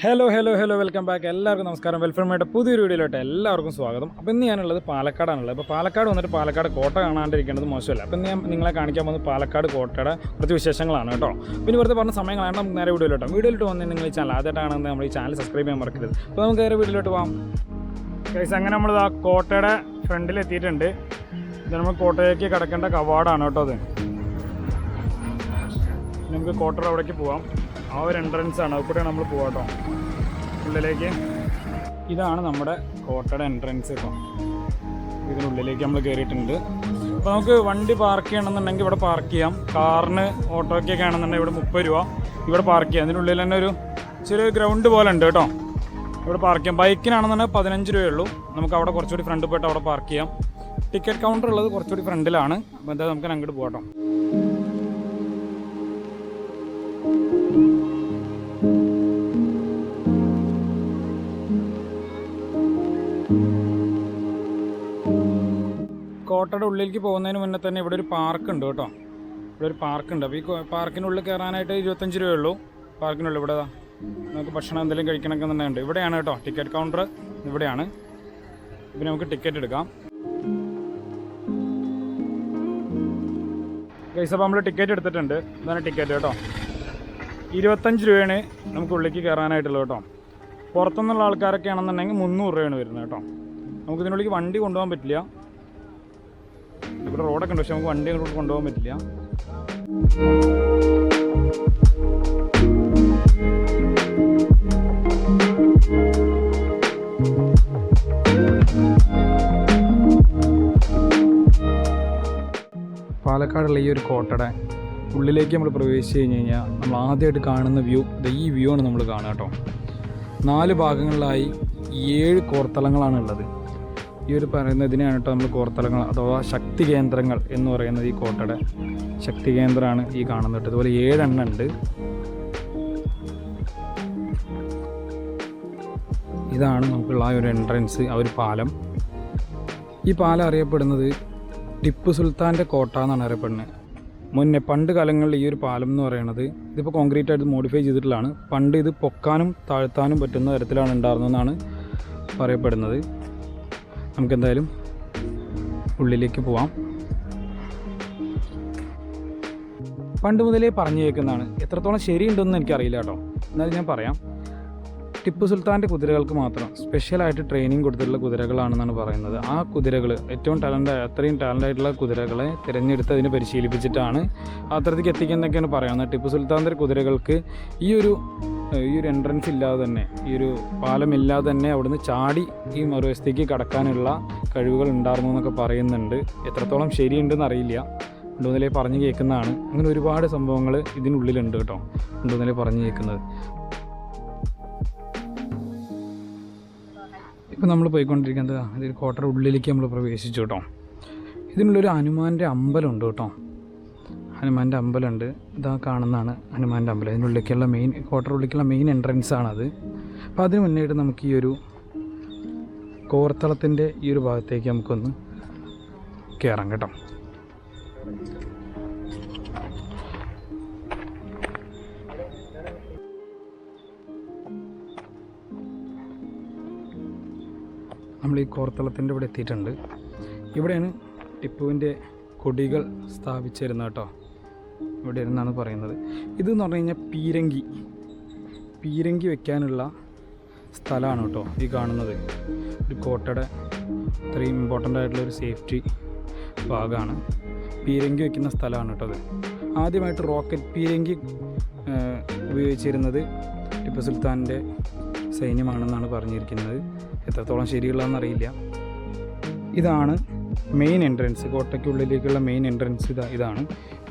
Hello welcome back. എല്ലാവർക്കും നമസ്കാരം. വെൽഫെയർമായിട്ട് പുതിയൊരു വീഡിയോയിലോട്ട് എല്ലാവർക്കും സ്വാഗതം. അപ്പോൾ ഇന്ന് ഞാനുള്ളത് പാലക്കാടാണുള്ളത്. അപ്പോൾ പാലക്കാട് വന്നിട്ട് പാലക്കാട് കോട്ട കാണാണ്ടിരിക്കേണ്ടത് മോശമല്ല. അപ്പോൾ ഞാൻ നിങ്ങളെ കാണിക്കാൻ പോകുന്നത് പാലക്കാട് കോട്ടയുടെ കുറച്ച് വിശേഷങ്ങളാണ് കേട്ടോ. പിന്നെ വെറുതെ പറഞ്ഞ സമയം കളയാണ്ട് നമുക്ക് നേരെ വീഡിയോയിലോട്ട് വന്ന് നിങ്ങൾ ഈ ചാനൽ ആദ്യമായിട്ടാണെന്ന് നമ്മൾ ഈ ചാനൽ സബ്സ്ക്രൈബ് ചെയ്യാൻ മറക്കരുത്. അപ്പോൾ നമുക്ക് നേരെ വീഡിയോയിലോട്ട് പോകാം. ഗൈസ്, അങ്ങനെ നമ്മൾ ആ കോട്ടയുടെ ഫ്രണ്ടിൽ എത്തിയിട്ടുണ്ട്. ഇത് നമ്മൾ കോട്ടയിലേക്ക് കിടക്കേണ്ട കവാടാണ് കേട്ടോ. അത് നമുക്ക് കോട്ടയുടെ അവിടേക്ക് പോവാം. ആ ഒരു എൻട്രൻസ് ആണ്, അതുകൂടെ നമ്മൾ പോകാം കേട്ടോ ഉള്ളിലേക്ക്. ഇതാണ് നമ്മുടെ കോട്ടയുടെ എൻട്രൻസ് കേട്ടോ. ഇതിനുള്ളിലേക്ക് നമ്മൾ കയറിയിട്ടുണ്ട്. അപ്പോൾ നമുക്ക് വണ്ടി പാർക്ക് ചെയ്യണമെന്നുണ്ടെങ്കിൽ ഇവിടെ പാർക്ക് ചെയ്യാം. കാറിന് ഓട്ടോയ്ക്കൊക്കെ ആണെന്നുണ്ടെങ്കിൽ ഇവിടെ 30 രൂപ ഇവിടെ പാർക്ക് ചെയ്യാം. അതിനുള്ളിൽ തന്നെ ഒരു ചെറിയ ഗ്രൗണ്ട് പോലെ ഉണ്ട് കേട്ടോ, ഇവിടെ പാർക്ക് ചെയ്യാം. ബൈക്കിനാണെന്നുണ്ടെങ്കിൽ 15 രൂപയേ ഉള്ളൂ. നമുക്ക് അവിടെ കുറച്ചുകൂടി ഫ്രണ്ട് പോയിട്ട് അവിടെ പാർക്ക് ചെയ്യാം. ടിക്കറ്റ് കൗണ്ടർ ഉള്ളത് കുറച്ചുകൂടി ഫ്രണ്ടിലാണ്. അപ്പോൾ എന്തായാലും നമുക്ക് അങ്ങോട്ട് പോകാം കേട്ടോ. കോട്ടയുടെ ഉള്ളിലേക്ക് പോകുന്നതിന് മുന്നേ തന്നെ ഇവിടെ ഒരു പാർക്ക് ഉണ്ട് കേട്ടോ. ഇവിടെ ഒരു പാർക്കുണ്ട്. അപ്പോൾ ഈ പാർക്കിനുള്ളിൽ കയറാനായിട്ട് 25 രൂപയേ ഉള്ളൂ. പാർക്കിനുള്ളിൽ ഇവിടെ നമുക്ക് ഭക്ഷണം എന്തെങ്കിലും കഴിക്കണമെങ്കിൽ തന്നെ ഉണ്ട്. ഇവിടെയാണ് കേട്ടോ ടിക്കറ്റ് കൗണ്ടർ, ഇവിടെയാണ്. പിന്നെ നമുക്ക് ടിക്കറ്റ് എടുക്കാം. ഗൈസ്, അപ്പോൾ നമ്മൾ ടിക്കറ്റ് എടുത്തിട്ടുണ്ട്. ഇതാണ് ടിക്കറ്റ് കേട്ടോ. 25 രൂപയാണ് നമുക്ക് ഉള്ളിലേക്ക് കയറാനായിട്ടുള്ളത് കേട്ടോ. പുറത്തുനിന്നുള്ള ആൾക്കാരൊക്കെ ആണെന്നുണ്ടെങ്കിൽ 300 രൂപയാണ് വരുന്നത് കേട്ടോ. നമുക്കിതിനുള്ളിലേക്ക് വണ്ടി കൊണ്ടുപോകാൻ പറ്റില്ല. ഇവിടെ റോഡൊക്കെ ഉണ്ട്, പക്ഷെ നമുക്ക് വണ്ടി അങ്ങോട്ട് കൊണ്ടുപോകാൻ പറ്റില്ല. പാലക്കാടുള്ള ഈ ഒരു കോട്ടയുടെ ഉള്ളിലേക്ക് നമ്മൾ പ്രവേശിച്ച് കഴിഞ്ഞ് കഴിഞ്ഞാൽ നമ്മൾ ആദ്യമായിട്ട് കാണുന്ന വ്യൂ ഈ വ്യൂ ആണ് നമ്മൾ കാണുക കേട്ടോ. 4 ഭാഗങ്ങളിലായി 7 കോർത്തലങ്ങളാണ് ഉള്ളത്. ഈ ഒരു പറയുന്നതിനാണ് കേട്ടോ നമ്മൾ കോർത്തലങ്ങൾ അഥവാ ശക്തി കേന്ദ്രങ്ങൾ എന്ന് പറയുന്നത്. ഈ കോട്ടയുടെ ശക്തി കേന്ദ്രമാണ് ഈ കാണുന്നത്. ഇതുപോലെ 7 എണ്ണം ഉണ്ട്. ഇതാണ് നമുക്കുള്ള ആ ഒരു എൻട്രൻസ്, ആ ഒരു പാലം. ഈ പാലം അറിയപ്പെടുന്നത് ടിപ്പു സുൽത്താൻ്റെ കോട്ട എന്നാണ് അറിയപ്പെടുന്നത്. പണ്ട് കാലങ്ങളിൽ ഈ ഒരു പാലം എന്ന് പറയുന്നത് ഇതിപ്പോൾ കോൺക്രീറ്റ് ആയിട്ട് മോഡിഫൈ ചെയ്തിട്ടുള്ളതാണ്. പണ്ട് ഇത് പൊക്കാനും താഴ്ത്താനും പറ്റുന്ന തരത്തിലാണ് ഉണ്ടായിരുന്നതെന്നാണ് പറയപ്പെടുന്നത്. നമുക്കെന്തായാലും ഉള്ളിലേക്ക് പോവാം. പണ്ട് മുതലേ പറഞ്ഞു കേൾക്കുന്നതാണ്, എത്രത്തോളം ശരിയുണ്ടെന്ന് എനിക്കറിയില്ല കേട്ടോ. എന്നാലും ഞാൻ പറയാം. ടിപ്പു സുൽത്താൻ്റെ കുതിരകൾക്ക് മാത്രം സ്പെഷ്യലായിട്ട് ട്രെയിനിങ് കൊടുത്തിട്ടുള്ള കുതിരകളാണെന്നാണ് പറയുന്നത്. ആ കുതിരകൾ അത്രയും ടാലൻ്റായിട്ടുള്ള കുതിരകളെ തിരഞ്ഞെടുത്ത് അതിനെ പരിശീലിപ്പിച്ചിട്ടാണ് അത്രത്തേക്ക് എത്തിക്കുന്നതൊക്കെയാണ് പറയുന്നത്. ടിപ്പു സുൽത്താൻ്റെ കുതിരകൾക്ക് ഈ ഒരു എൻട്രൻസ് ഇല്ലാതെ തന്നെ, ഈ ഒരു പാലമില്ലാതെ തന്നെ അവിടുന്ന് ചാടി ഈ മറുവശത്തേക്ക് കടക്കാനുള്ള കഴിവുകൾ ഉണ്ടായിരുന്നു എന്നൊക്കെ പറയുന്നുണ്ട്. എത്രത്തോളം ശരിയുണ്ടെന്ന് അറിയില്ല. ഉണ്ടെന്നല്ലേ പറഞ്ഞു കേൾക്കുന്നതാണ്. അങ്ങനെ ഒരുപാട് സംഭവങ്ങൾ ഇതിനുള്ളിലുണ്ട് കേട്ടോ, ഉണ്ടെന്നല്ലേ പറഞ്ഞു കേൾക്കുന്നത്. ഇപ്പോൾ നമ്മൾ പോയിക്കൊണ്ടിരിക്കുന്നത് അതിൽ കോട്ടയുടെ ഉള്ളിലേക്ക് നമ്മൾ പ്രവേശിച്ചു കേട്ടോ. ഇതിനുള്ളൊരു ഹനുമാൻ്റെ അമ്പലമുണ്ട് കേട്ടോ. ഹനുമാൻ്റെ അമ്പലമുണ്ട്. ഇതാ കാണുന്നതാണ് ഹനുമാൻ്റെ അമ്പലം. ഇതിനുള്ളിലേക്കുള്ള കോട്ടയുടെ ഉള്ളിലേക്കുള്ള മെയിൻ എൻട്രൻസ് ആണത്. അപ്പോൾ അതിന് മുന്നേയായിട്ട് നമുക്ക് ഈ ഒരു കോർത്തളത്തിൻ്റെ ഈ ഒരു ഭാഗത്തേക്ക് നമുക്കൊന്ന് കയറാം കേട്ടോ. നമ്മൾ ഈ കോർത്തളത്തിൻ്റെ ഇവിടെ എത്തിയിട്ടുണ്ട്. ഇവിടെയാണ് ടിപ്പുവിൻ്റെ കൊടികൾ സ്ഥാപിച്ചിരുന്നത് കേട്ടോ. ഇവിടെ ഇരുന്നാണ് പറയുന്നത്. ഇതെന്ന് പറഞ്ഞു കഴിഞ്ഞാൽ പീരങ്കി വെക്കാനുള്ള സ്ഥലമാണ് കേട്ടോ ഈ കാണുന്നത്. ഒരു കോട്ടയുടെ ഇത്രയും ഇമ്പോർട്ടൻ്റ് ആയിട്ടുള്ളൊരു സേഫ്റ്റി ഭാഗമാണ്. പീരങ്കി വെക്കുന്ന സ്ഥലമാണ് കേട്ടോ അത്. ആദ്യമായിട്ട് റോക്കറ്റ് പീരങ്കി ഉപയോഗിച്ചിരുന്നത് ടിപ്പു സുൽത്താൻ്റെ സൈന്യമാണെന്നാണ് പറഞ്ഞിരിക്കുന്നത്. എത്രത്തോളം ശരിയുള്ളതെന്നറിയില്ല. ഇതാണ് മെയിൻ എൻട്രൻസ്, കോട്ടയ്ക്കുള്ളിലേക്കുള്ള മെയിൻ എൻട്രൻസ്. ഇതാണ്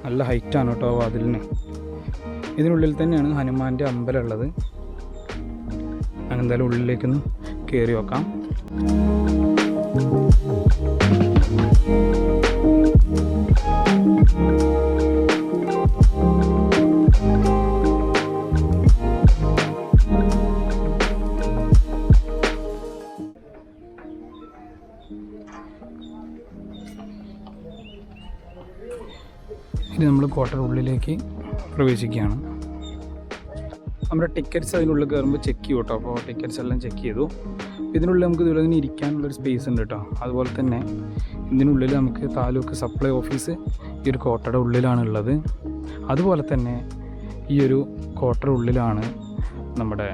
നല്ല ഹൈറ്റാണ് കേട്ടോ വാതിലിന്. ഇതിനുള്ളിൽ തന്നെയാണ് ഹനുമാൻ്റെ അമ്പലം ഉള്ളത്. എന്തായാലും ഉള്ളിലേക്കൊന്ന് കയറി വെക്കാം. ഇനി നമ്മൾ കോട്ടയുടെ ഉള്ളിലേക്ക് പ്രവേശിക്കുകയാണ്. നമ്മുടെ ടിക്കറ്റ്സ് അതിനുള്ളിൽ കയറുമ്പോൾ ചെക്ക് ചെയ്യും കേട്ടോ. അപ്പോൾ ടിക്കറ്റ്സ് എല്ലാം ചെക്ക് ചെയ്തു. ഇതിനുള്ളിൽ നമുക്ക് ഇതുപോലെ ഇങ്ങനെ ഇരിക്കാനുള്ളൊരു സ്പേസ് ഉണ്ട് കേട്ടോ. അതുപോലെ തന്നെ ഇതിനുള്ളിൽ നമുക്ക് താലൂക്ക് സപ്ലൈ ഓഫീസ് ഈ ഒരു കോട്ടയുടെ ഉള്ളിലാണുള്ളത്. അതുപോലെ തന്നെ ഈ ഒരു കോട്ടയുടെ ഉള്ളിലാണ് നമ്മുടെ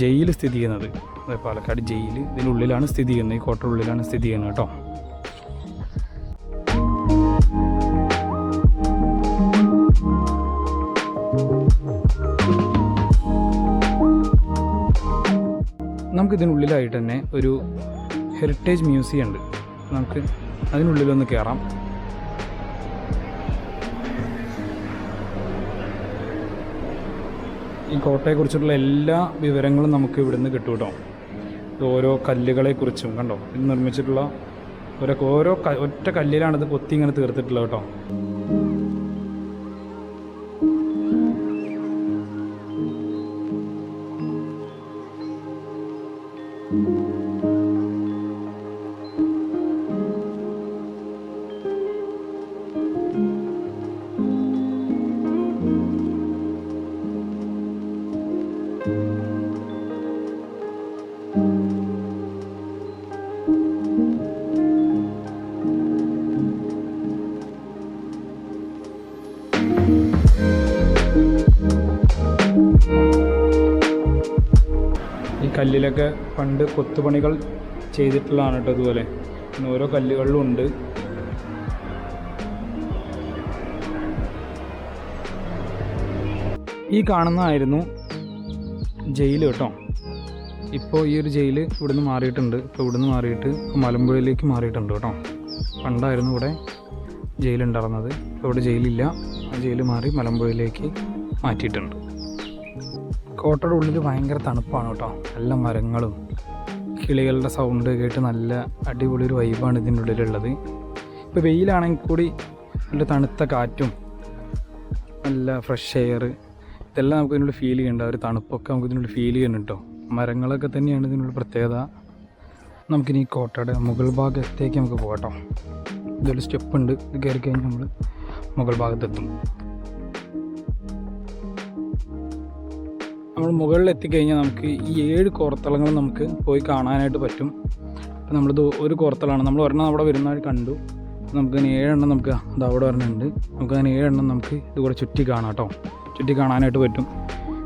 ജയിൽ സ്ഥിതി ചെയ്യുന്നത്. അതായത് പാലക്കാട് ജയിൽ ഇതിനുള്ളിലാണ് സ്ഥിതി ചെയ്യുന്നത്. ഈ കോട്ടയുടെ ഉള്ളിലാണ് സ്ഥിതി ചെയ്യുന്നത് കേട്ടോ. നമുക്കിതിനുള്ളിലായിട്ട് തന്നെ ഒരു ഹെറിറ്റേജ് മ്യൂസിയം ഉണ്ട്. നമുക്ക് അതിനുള്ളിലൊന്ന് കയറാം. ഈ കോട്ടയെക്കുറിച്ചുള്ള എല്ലാ വിവരങ്ങളും നമുക്ക് ഇവിടുന്ന് കിട്ടും കേട്ടോ. ഓരോ കല്ലുകളെക്കുറിച്ചും കണ്ടോ, ഇത് നിർമ്മിച്ചിട്ടുള്ള ഓരോ ഒറ്റ കല്ലിലാണിത് കൊത്തി ഇങ്ങനെ തീർത്തിട്ടുള്ളത് കേട്ടോ. ഈ കല്ലിലൊക്കെ പണ്ട് കൊത്തുപണികൾ ചെയ്തിട്ടുള്ളതാണ് കേട്ടോ. ഇതുപോലെ ഓരോ കല്ലുകളിലും ഉണ്ട്. ഈ കാണുന്നതായിരുന്നു ജയിൽ കേട്ടോ. ഇപ്പോൾ ഈ ഒരു ജയിൽ ഇവിടുന്ന് മാറിയിട്ടുണ്ട്. ഇപ്പോൾ ഇവിടുന്ന് മാറിയിട്ട് മലമ്പുഴയിലേക്ക് മാറിയിട്ടുണ്ട് കേട്ടോ. പണ്ടായിരുന്നു ഇവിടെ ജയിലുണ്ടായിരുന്നത്. ഇപ്പോൾ ഇവിടെ ജയിലില്ല. ആ ജയിൽ മാറി മലമ്പുഴയിലേക്ക് മാറ്റിയിട്ടുണ്ട്. കോട്ടയുടെ ഉള്ളിൽ ഭയങ്കര തണുപ്പാണ് കേട്ടോ. നല്ല മരങ്ങളും കിളികളുടെ സൗണ്ട് കേട്ട് നല്ല അടിപൊളി ഒരു വൈബാണ് ഇതിൻ്റെ ഉള്ളിലുള്ളത്. ഇപ്പോൾ വെയിലാണെങ്കിൽ കൂടി നല്ല തണുത്ത കാറ്റും നല്ല ഫ്രഷ് എയർ ഇതെല്ലാം നമുക്ക് ഇതിനുള്ളിൽ ഫീൽ ചെയ്യുന്നുണ്ട്. ഒരു തണുപ്പൊക്കെ നമുക്ക് ഇതിനുള്ളിൽ ഫീൽ ചെയ്യുന്നുണ്ട് കേട്ടോ. മരങ്ങളൊക്കെ തന്നെയാണ് ഇതിനുള്ള പ്രത്യേകത. നമുക്കിനി ഈ കോട്ടയുടെ മുകൾ ഭാഗത്തേക്ക് നമുക്ക് പോകട്ടോ. ഇതൊരു സ്റ്റെപ്പ് ഉണ്ട്. ഇത് കയറി കഴിഞ്ഞാൽ നമ്മൾ മുകൾ ഭാഗത്തെത്തും. നമ്മൾ മുകളിൽ എത്തിക്കഴിഞ്ഞാൽ നമുക്ക് ഈ 7 കോർത്തളങ്ങൾ നമുക്ക് പോയി കാണാനായിട്ട് പറ്റും. അപ്പോൾ നമ്മളിത് ഒരു കോർത്തളമാണ്. നമ്മൾ ഒരെണ്ണം അവിടെ വരുന്നവർ കണ്ടു. നമുക്കതിന് 7 എണ്ണം നമുക്ക് അത് അവിടെ ഒരെണ്ണമുണ്ട്. നമുക്കതിന് 7 എണ്ണം നമുക്ക് ഇതുകൂടെ ചുറ്റി കാണാം കേട്ടോ. ചുറ്റി കാണാനായിട്ട് പറ്റും.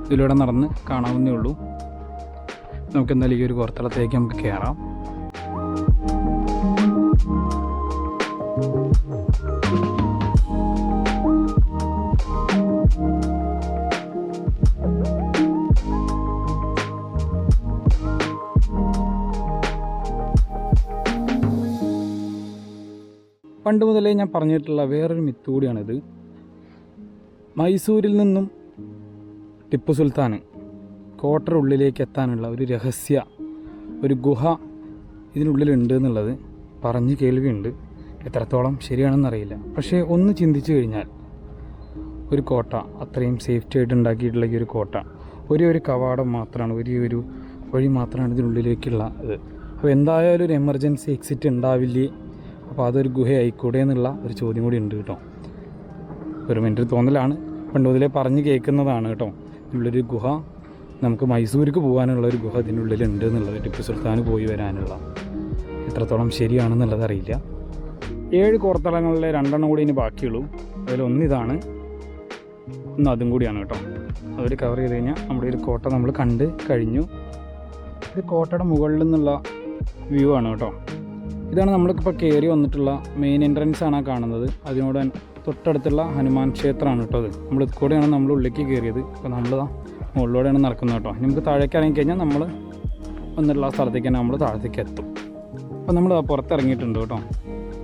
ഇതിലൂടെ നടന്ന് കാണാവുന്നേ ഉള്ളൂ. നമുക്ക് എന്തായാലും ഈ ഒരു കോർത്തളത്തേക്ക് നമുക്ക് കയറാം. പണ്ട് മുതലേ ഞാൻ പറഞ്ഞിട്ടുള്ള വേറൊരു മിത്ത് കൂടിയാണിത്. മൈസൂരിൽ നിന്നും ടിപ്പു സുൽത്താൻ കോട്ടയുടെ ഉള്ളിലേക്ക് എത്താനുള്ള ഒരു രഹസ്യ ഒരു ഗുഹ ഇതിനുള്ളിലുണ്ട് എന്നുള്ളത് പറഞ്ഞ് കേൾവിയുണ്ട്. എത്രത്തോളം ശരിയാണെന്നറിയില്ല. പക്ഷേ ഒന്ന് ചിന്തിച്ചു കഴിഞ്ഞാൽ ഒരു കോട്ട അത്രയും സേഫ്റ്റി ആയിട്ട് ഉണ്ടാക്കിയിട്ടുള്ള ഈ ഒരു കോട്ട ഒരു കവാടം മാത്രമാണ്, ഒരു വഴി മാത്രമാണ് ഇതിനുള്ളിലേക്കുള്ള ഇത്. അപ്പോൾ എന്തായാലും ഒരു എമർജൻസി എക്സിറ്റ് ഉണ്ടാവില്ലേ? അപ്പോൾ അതൊരു ഗുഹയായിക്കൂടെ എന്നുള്ള ഒരു ചോദ്യം കൂടി ഉണ്ട് കേട്ടോ. ഒരു മിനിറ്റ് തോന്നലാണ്. പണ്ട് മുതലേ പറഞ്ഞ് കേൾക്കുന്നതാണ് കേട്ടോ. ഇതിനുള്ളൊരു ഗുഹ, നമുക്ക് മൈസൂർക്ക് പോകാനുള്ള ഒരു ഗുഹ ഇതിനുള്ളിലുണ്ട് എന്നുള്ളത്, ടിപ്പു സുൽത്താൻ പോയി വരാനുള്ള. എത്രത്തോളം ശരിയാണെന്നുള്ളത് അറിയില്ല. 7 കോർത്തളങ്ങളിലെ 2 എണ്ണം കൂടി ഇനി ബാക്കിയുള്ളൂ. അതിലൊന്നിതാണ്, ഒന്ന് അതും കൂടിയാണ് കേട്ടോ. അതൊരു കവർ ചെയ്ത് കഴിഞ്ഞാൽ നമ്മുടെ ഒരു കോട്ട നമ്മൾ കണ്ട് കഴിഞ്ഞു. ഇത് കോട്ടയുടെ മുകളിൽ നിന്നുള്ള വ്യൂ ആണ് കേട്ടോ. ഇതാണ് നമ്മൾക്കിപ്പോൾ കയറി വന്നിട്ടുള്ള മെയിൻ എൻട്രൻസ് ആണ് കാണുന്നത്. അതിനോട് തൊട്ടടുത്തുള്ള ഹനുമാൻ ക്ഷേത്രമാണ് കേട്ടോ. അത് നമ്മൾ ഇത് കൂടെയാണ് നമ്മൾ ഉള്ളിലേക്ക് കയറിയത്. അപ്പോൾ നമ്മൾ മുകളിലൂടെയാണ് നടക്കുന്നത് കേട്ടോ. നമുക്ക് താഴേക്ക് ഇറങ്ങിക്കഴിഞ്ഞാൽ നമ്മൾ വന്നിട്ടുള്ള സ്ഥലത്തേക്ക് തന്നെ നമ്മൾ താഴത്തേക്ക് എത്തും. അപ്പോൾ നമ്മൾ പുറത്തിറങ്ങിയിട്ടുണ്ട് കേട്ടോ.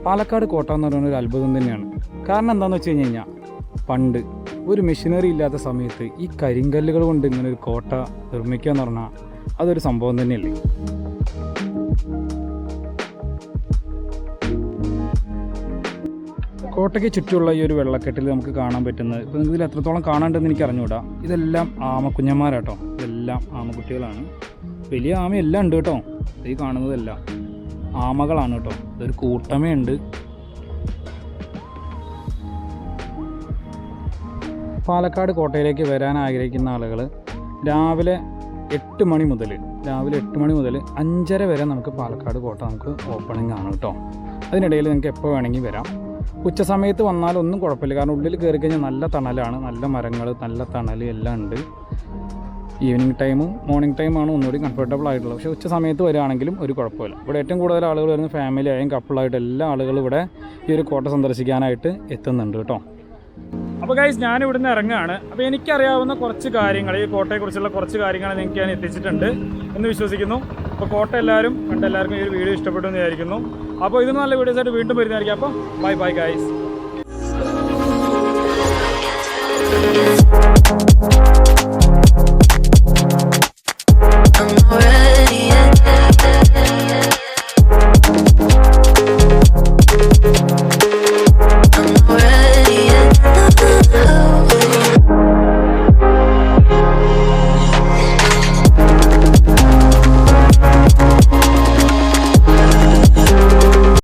പാലക്കാട് കോട്ട എന്ന് പറയുന്ന ഒരു അത്ഭുതം തന്നെയാണ്. കാരണം എന്താണെന്ന് വെച്ച് കഴിഞ്ഞാൽ പണ്ട് ഒരു മെഷീനറി ഇല്ലാത്ത സമയത്ത് ഈ കരിങ്കല്ലുകൾ കൊണ്ട് ഇങ്ങനെ ഒരു കോട്ട നിർമ്മിക്കുക എന്ന് പറഞ്ഞാൽ അതൊരു സംഭവം തന്നെയല്ലേ. കോട്ടയ്ക്ക് ചുറ്റുമുള്ള ഈ ഒരു വെള്ളക്കെട്ടിൽ നമുക്ക് കാണാൻ പറ്റുന്നത്, ഇപ്പോൾ നിങ്ങൾക്ക് ഇതിൽ എത്രത്തോളം കാണാണ്ടെന്ന് എനിക്ക് അറിഞ്ഞുകൂടാ, ഇതെല്ലാം ആമക്കുഞ്ഞന്മാരാട്ടോ. ഇതെല്ലാം ആമക്കുട്ടികളാണ്. വലിയ ആമയെല്ലാം ഉണ്ട് കേട്ടോ. ഈ കാണുന്നതെല്ലാം ആമകളാണ് കേട്ടോ. ഇതൊരു കൂട്ടമേ ഉണ്ട്. പാലക്കാട് കോട്ടയിലേക്ക് വരാൻ ആഗ്രഹിക്കുന്ന ആളുകൾ രാവിലെ 8 മണി മുതൽ 5:30 വരെ നമുക്ക് പാലക്കാട് കോട്ട നമുക്ക് ഓപ്പണിംഗ് ആണ് കേട്ടോ. അതിനിടയിൽ നിങ്ങൾക്ക് എപ്പോൾ വേണമെങ്കിൽ വരാം. ഉച്ച സമയത്ത് വന്നാലൊന്നും കുഴപ്പമില്ല, കാരണം ഉള്ളിൽ കയറി കഴിഞ്ഞാൽ നല്ല തണലാണ്, നല്ല മരങ്ങൾ, നല്ല തണൽ എല്ലാം ഉണ്ട്. ഈവനിങ് ടൈമും മോർണിംഗ് ടൈമാണ് ഒന്നുകൂടി കംഫർട്ടബിൾ ആയിട്ടുള്ളത്. പക്ഷേ ഉച്ച സമയത്ത് വരികയാണെങ്കിലും ഒരു കുഴപ്പമില്ല. ഇവിടെ ഏറ്റവും കൂടുതൽ ആളുകൾ വരുന്ന ഫാമിലി ആയും കപ്പിളായിട്ട് എല്ലാ ആളുകളും ഇവിടെ ഈ ഒരു കോട്ട സന്ദർശിക്കാനായിട്ട് എത്തുന്നുണ്ട് കേട്ടോ. അപ്പോൾ ഗൈസ്, ഞാൻ ഇവിടുന്ന് ഇറങ്ങുകയാണ്. അപ്പോൾ എനിക്കറിയാവുന്ന കുറച്ച് കാര്യങ്ങൾ, ഈ കോട്ടയെക്കുറിച്ചുള്ള കുറച്ച് കാര്യങ്ങൾ നിങ്ങൾക്ക് ഞാൻ എത്തിച്ചിട്ടുണ്ട് എന്ന് വിശ്വസിക്കുന്നു. അപ്പോൾ കോട്ട എല്ലാവരും കണ്ട് എല്ലാവർക്കും ഈ ഒരു വീഡിയോ ഇഷ്ടപ്പെട്ടു എന്ന് വിചാരിക്കുന്നു. അപ്പോൾ ഇതിന് നല്ല വീഡിയോസായിട്ട് വീണ്ടും വരുന്നതായിരിക്കും. അപ്പോൾ ബൈ ഗൈസ്.